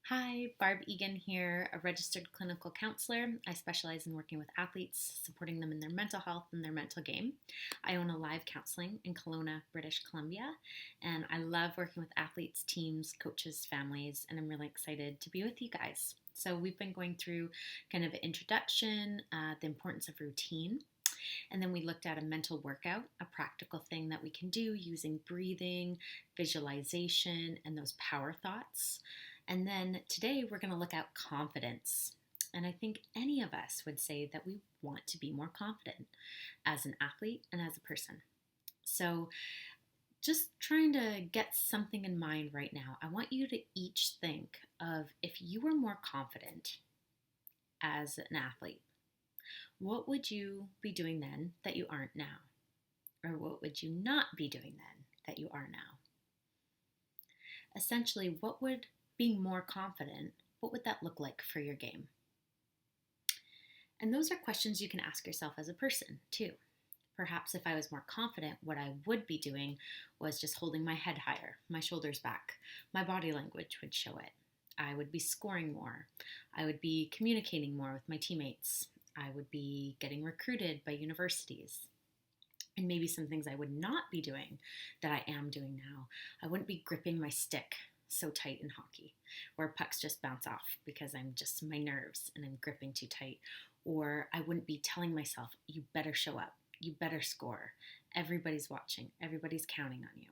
Hi, Barb Egan here, a registered clinical counselor. I specialize in working with athletes, supporting them in their mental health and their mental game. I own a live counseling in Kelowna, British Columbia, and I love working with athletes, teams, coaches, families, and I'm really excited to be with you guys. So, we've been going through kind of an introduction, the importance of routine, and then we looked at a mental workout, a practical thing that we can do using breathing, visualization, and those power thoughts. And then today we're going to look at confidence. And I think any of us would say that we want to be more confident as an athlete and as a person. So, just trying to get something in mind right now, I want you to each think of if you were more confident as an athlete, what would you be doing then that you aren't now? Or what would you not be doing then that you are now? Essentially, what would being more confident, what would that look like for your game? And those are questions you can ask yourself as a person, too. Perhaps if I was more confident, what I would be doing was just holding my head higher, my shoulders back. My body language would show it. I would be scoring more. I would be communicating more with my teammates. I would be getting recruited by universities. And maybe some things I would not be doing that I am doing now. I wouldn't be gripping my stick so tight in hockey, where pucks just bounce off because I'm just my nerves and I'm gripping too tight. Or I wouldn't be telling myself, you better show up, you better score. Everybody's watching, everybody's counting on you.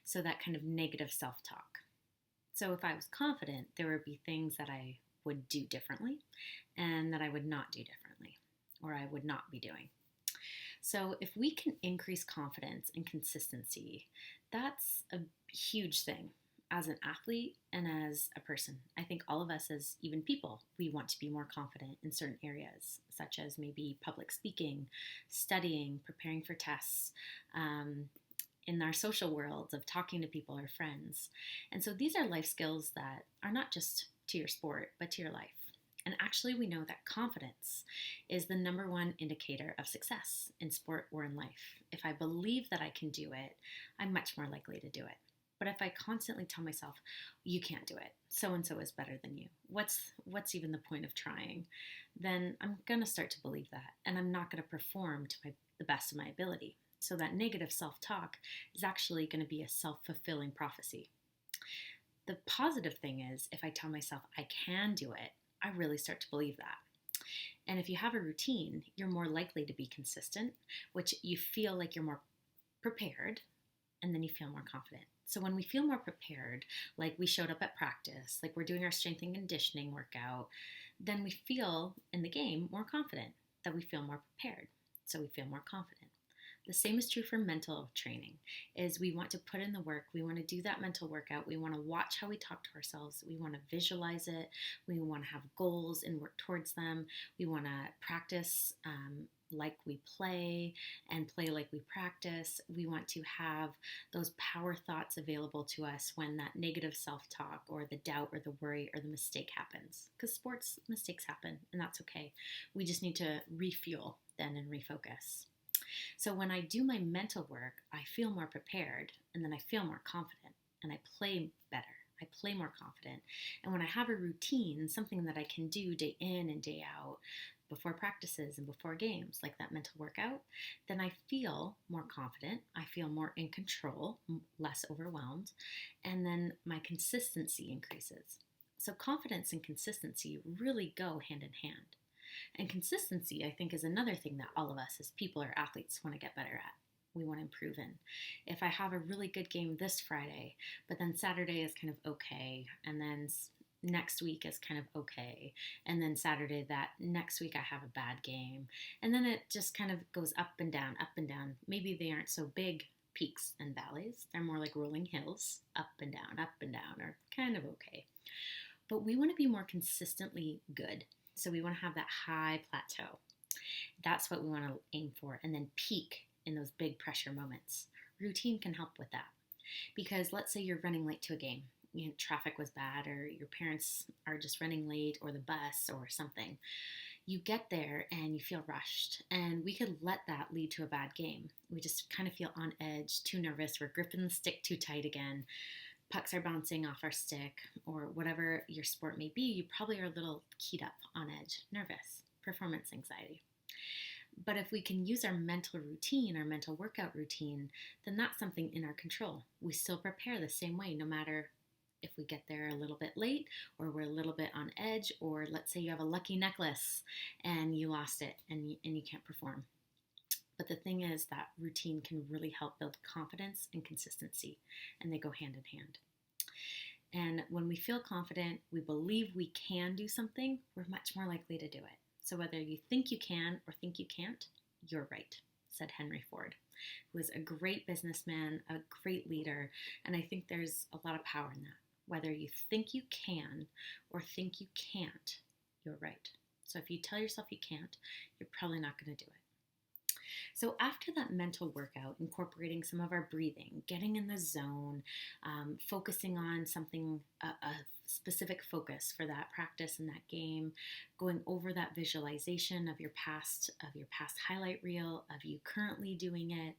So that kind of negative self talk. So if I was confident, there would be things that I would do differently and that I would not do differently, or I would not be doing. So, if we can increase confidence and consistency, that's a huge thing as an athlete and as a person. I think all of us, as even people, we want to be more confident in certain areas, such as maybe public speaking, studying, preparing for tests, in our social worlds of talking to people or friends. And so, these are life skills that are not just to your sport, but to your life. And actually, we know that confidence is the number one indicator of success in sport or in life. If I believe that I can do it, I'm much more likely to do it. But if I constantly tell myself, you can't do it, so and so is better than you, what's even the point of trying? Then I'm going to start to believe that, and I'm not going to perform to the best of my ability. So that negative self talk is actually going to be a self fulfilling prophecy. The positive thing is, if I tell myself I can do it, I really start to believe that. And if you have a routine, you're more likely to be consistent, which you feel like you're more prepared, and then you feel more confident. So when we feel more prepared, like we showed up at practice, like we're doing our strength and conditioning workout, then we feel in the game more confident, that we feel more prepared. So we feel more confident. The same is true for mental training, is we want to put in the work, we want to do that mental workout, we want to watch how we talk to ourselves, we want to visualize it, we want to have goals and work towards them, we want to practice like we play and play like we practice. We want to have those power thoughts available to us when that negative self-talk or the doubt or the worry or the mistake happens. Because sports mistakes happen and that's okay. We just need to refuel then and refocus. So when I do my mental work, I feel more prepared and then I feel more confident and I play better. I play more confident. And when I have a routine, something that I can do day in and day out, before practices and before games, like that mental workout, then I feel more confident. I feel more in control, less overwhelmed, and then my consistency increases. So confidence and consistency really go hand in hand. And consistency, I think, is another thing that all of us as people or athletes want to get better at. We want to improve in. If I have a really good game this Friday, but then Saturday is kind of okay, and then next week is kind of okay, and then Saturday that next week I have a bad game, and then it just kind of goes up and down, up and down. Maybe they aren't so big peaks and valleys. They're more like rolling hills, up and down, or kind of okay. But we want to be more consistently good. So we want to have that high plateau. That's what we want to aim for, and then peak in those big pressure moments. Routine can help with that. Because let's say you're running late to a game. Traffic was bad, or your parents are just running late, or the bus, or something. You get there and you feel rushed, and we could let that lead to a bad game. We just kind of feel on edge, too nervous, we're gripping the stick too tight again. pucks are bouncing off our stick, or whatever your sport may be, you probably are a little keyed up, on edge, nervous, performance anxiety. But if we can use our mental routine, our mental workout routine, then that's something in our control. We still prepare the same way, no matter if we get there a little bit late, or we're a little bit on edge, or let's say you have a lucky necklace and you lost it and you can't perform. But the thing is that routine can really help build confidence and consistency, and they go hand in hand. And when we feel confident, we believe we can do something, we're much more likely to do it. So whether you think you can or think you can't, you're right, said Henry Ford, who was a great businessman, a great leader, and I think there's a lot of power in that. Whether you think you can or think you can't, you're right. So if you tell yourself you can't, you're probably not going to do it. So after that mental workout, incorporating some of our breathing, getting in the zone, focusing on something, a specific focus for that practice and that game, going over that visualization of your past highlight reel, of you currently doing it,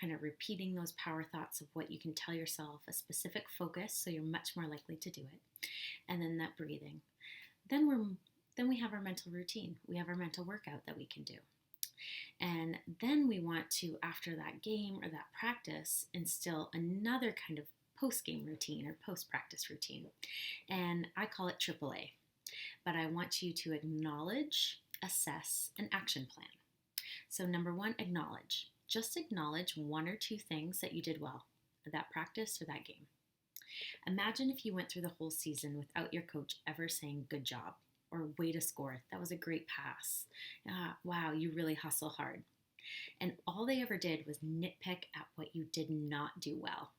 kind of repeating those power thoughts of what you can tell yourself, a specific focus, so you're much more likely to do it, and then that breathing. Then we have our mental routine. We have our mental workout that we can do. And then we want to, after that game or that practice, instill another kind of post-game routine or post-practice routine. And I call it AAA. But I want you to acknowledge, assess, and action plan. So number one, acknowledge. Just acknowledge one or two things that you did well at that practice or that game. Imagine if you went through the whole season without your coach ever saying good job, or way to score, that was a great pass. Wow, you really hustle hard. And all they ever did was nitpick at what you did not do well.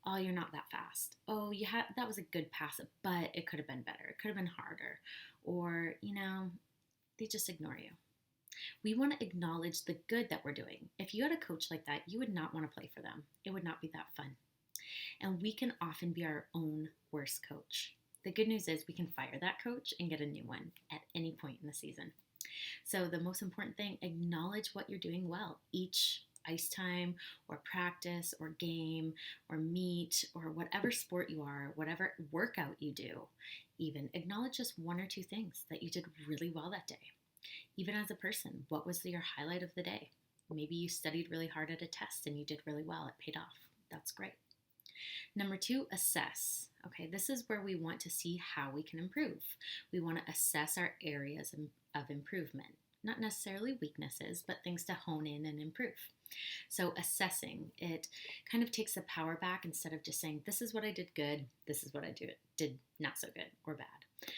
Oh, you're not that fast. Oh, that was a good pass, but it could have been better. It could have been harder. Or, they just ignore you. We want to acknowledge the good that we're doing. If you had a coach like that, you would not want to play for them. It would not be that fun. And we can often be our own worst coach. The good news is we can fire that coach and get a new one at any point in the season. So the most important thing, acknowledge what you're doing well. Each ice time or practice or game or meet or whatever sport you are, whatever workout you do, even acknowledge just one or two things that you did really well that day. Even as a person, what was your highlight of the day? Maybe you studied really hard at a test and you did really well. It paid off. That's great. Number two, assess. Okay, this is where we want to see how we can improve. We want to assess our areas of improvement, not necessarily weaknesses, but things to hone in and improve. So assessing, it kind of takes the power back instead of just saying, this is what I did good, this is what I did not so good or bad.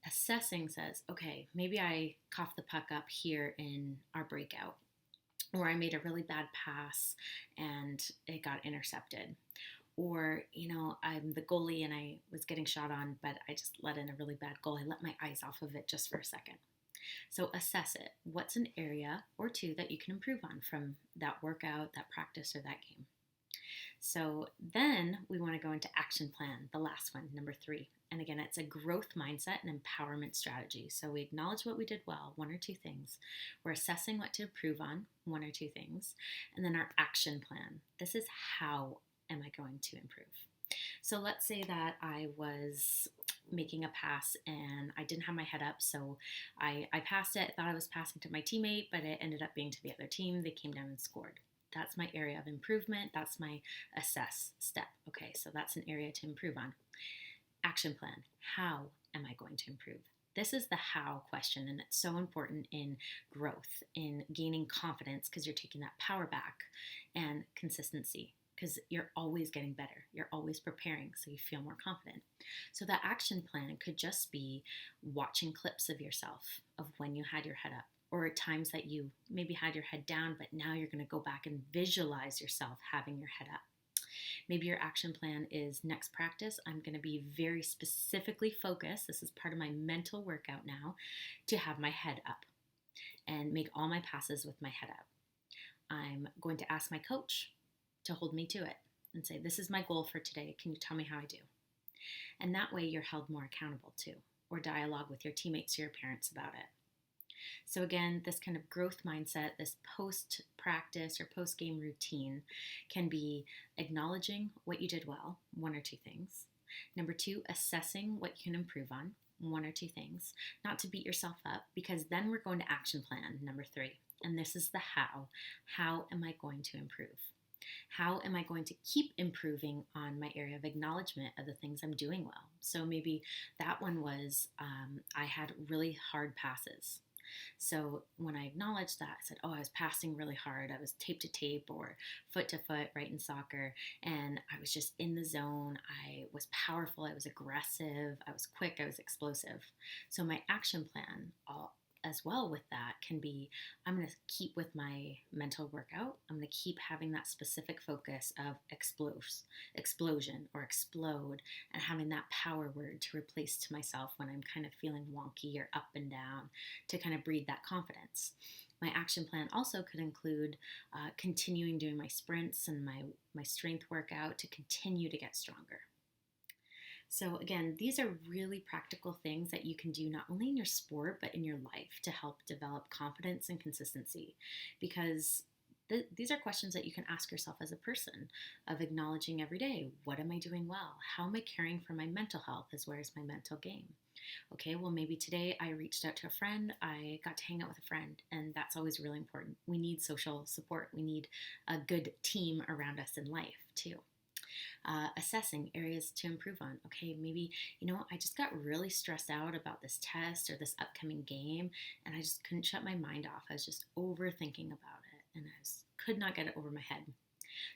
Assessing says, okay, maybe I coughed the puck up here in our breakout, or I made a really bad pass and it got intercepted. Or, I'm the goalie and I was getting shot on, but I just let in a really bad goal. I let my eyes off of it just for a second. So assess it. What's an area or two that you can improve on from that workout, that practice, or that game? So then we want to go into action plan, the last one, number 3. And again, it's a growth mindset and empowerment strategy. So we acknowledge what we did well, one or two things. We're assessing what to improve on, one or two things. And then our action plan. This is how am I going to improve? So let's say that I was making a pass and I didn't have my head up, so I passed it. I thought I was passing to my teammate, but it ended up being to the other team. They came down and scored. That's my area of improvement. That's my assess step. Okay, so that's an area to improve on. Action plan. How am I going to improve? This is the how question, and it's so important in growth, in gaining confidence, because you're taking that power back, and consistency, because you're always getting better. You're always preparing, so you feel more confident. So that action plan could just be watching clips of yourself of when you had your head up, or times that you maybe had your head down, but now you're going to go back and visualize yourself having your head up. Maybe your action plan is next practice, I'm going to be very specifically focused. This is part of my mental workout now, to have my head up and make all my passes with my head up. I'm going to ask my coach to hold me to it and say, this is my goal for today. Can you tell me how I do? And that way you're held more accountable too, or dialogue with your teammates or your parents about it. So, again, this kind of growth mindset, this post practice or post game routine can be acknowledging what you did well, one or two things. Number two, assessing what you can improve on, one or two things. Not to beat yourself up, because then we're going to action plan, number three. And this is the how. How am I going to improve? How am I going to keep improving on my area of acknowledgement of the things I'm doing well? So maybe that one was I had really hard passes. So when I acknowledged that, I said, oh, I was passing really hard. I was tape to tape or foot to foot, right, in soccer. And I was just in the zone. I was powerful. I was aggressive. I was quick. I was explosive. So my action plan, as well with that, can be I'm going to keep with my mental workout. I'm going to keep having that specific focus of explosion or explode, and having that power word to replace to myself when I'm kind of feeling wonky or up and down, to kind of breed that confidence. My action plan also could include continuing doing my sprints and my strength workout to continue to get stronger. So, again, these are really practical things that you can do not only in your sport, but in your life to help develop confidence and consistency. Because these are questions that you can ask yourself as a person, of acknowledging every day, what am I doing well? How am I caring for my mental health, as well as my mental game? Okay, well, maybe today I reached out to a friend, I got to hang out with a friend, and that's always really important. We need social support, we need a good team around us in life too. Assessing areas to improve on. Okay, maybe, I just got really stressed out about this test or this upcoming game, and I just couldn't shut my mind off. I was just overthinking about it, and could not get it over my head.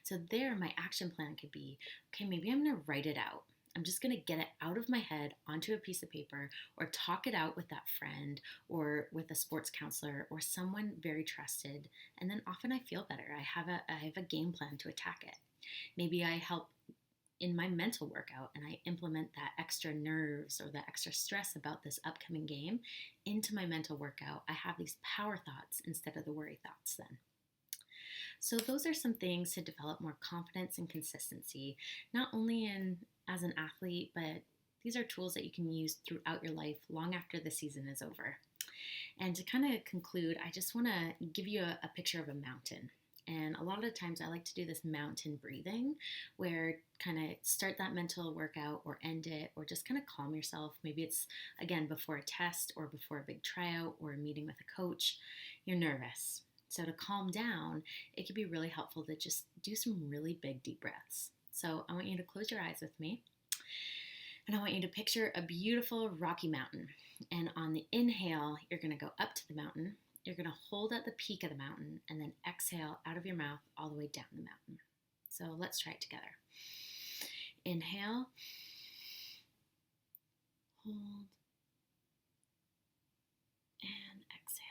So, there, my action plan could be, okay, maybe I'm going to write it out. I'm just going to get it out of my head onto a piece of paper, or talk it out with that friend or with a sports counselor or someone very trusted. And then often I feel better. I have a game plan to attack it. Maybe I help in my mental workout and I implement that extra nerves or the extra stress about this upcoming game into my mental workout. I have these power thoughts instead of the worry thoughts then. So those are some things to develop more confidence and consistency, not only as an athlete, but these are tools that you can use throughout your life long after the season is over. And to kind of conclude, I just want to give you a picture of a mountain. And a lot of the times I like to do this mountain breathing, where kind of start that mental workout or end it, or just kind of calm yourself. Maybe it's, again, before a test or before a big tryout or a meeting with a coach. You're nervous. So to calm down, it can be really helpful to just do some really big deep breaths. So I want you to close your eyes with me. And I want you to picture a beautiful rocky mountain. And on the inhale, you're going to go up to the mountain. You're going to hold at the peak of the mountain and then exhale out of your mouth all the way down the mountain. So let's try it together. Inhale, hold, and exhale.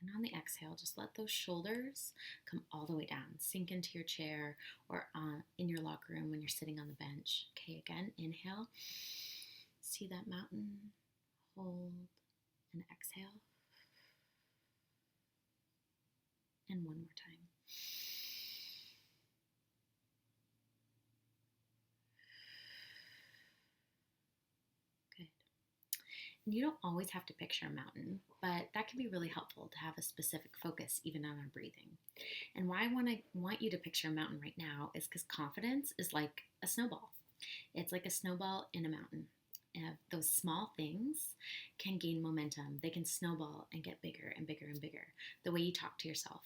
And on the exhale, just let those shoulders come all the way down. Sink into your chair or in your locker room when you're sitting on the bench. Okay, again, inhale. See that mountain. Hold and exhale. And one more time. Good. And you don't always have to picture a mountain, but that can be really helpful to have a specific focus even on our breathing. And why I want you to picture a mountain right now is because confidence is like a snowball. It's like a snowball in a mountain. Those small things can gain momentum. They can snowball and get bigger and bigger and bigger. The way you talk to yourself,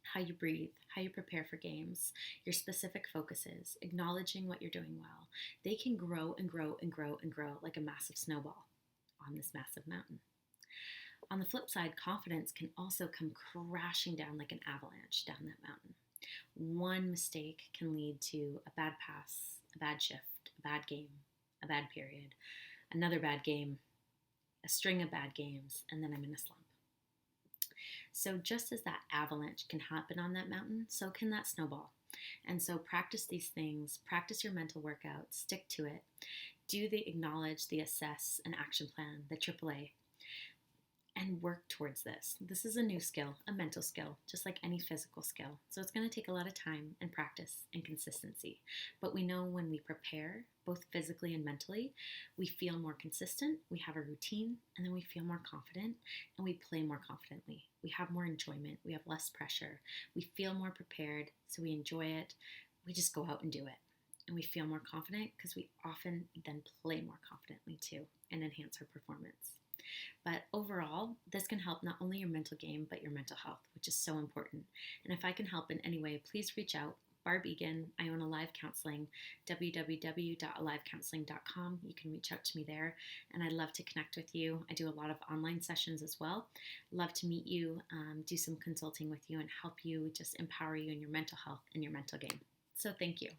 how you breathe, how you prepare for games, your specific focuses, acknowledging what you're doing well, they can grow and grow and grow and grow like a massive snowball on this massive mountain. On the flip side, confidence can also come crashing down like an avalanche down that mountain. One mistake can lead to a bad pass, a bad shift, a bad game, a bad period, another bad game, a string of bad games, and then I'm in a slump. So just as that avalanche can happen on that mountain, so can that snowball. And so practice these things, practice your mental workout, stick to it, do the acknowledge, the assess, and action plan, the AAA. and work towards this. This is a new skill, a mental skill, just like any physical skill. So it's going to take a lot of time and practice and consistency. But we know when we prepare, both physically and mentally, we feel more consistent, we have a routine, and then we feel more confident and we play more confidently. We have more enjoyment, we have less pressure, we feel more prepared, so we enjoy it. We just go out and do it. And we feel more confident because we often then play more confidently too and enhance our performance. But overall, this can help not only your mental game, but your mental health, which is so important. And if I can help in any way, please reach out. Barb Egan, I own Alive Counseling, www.alivecounseling.com. You can reach out to me there, and I'd love to connect with you. I do a lot of online sessions as well. Love to meet you, do some consulting with you, and help you just empower you in your mental health and your mental game. So thank you.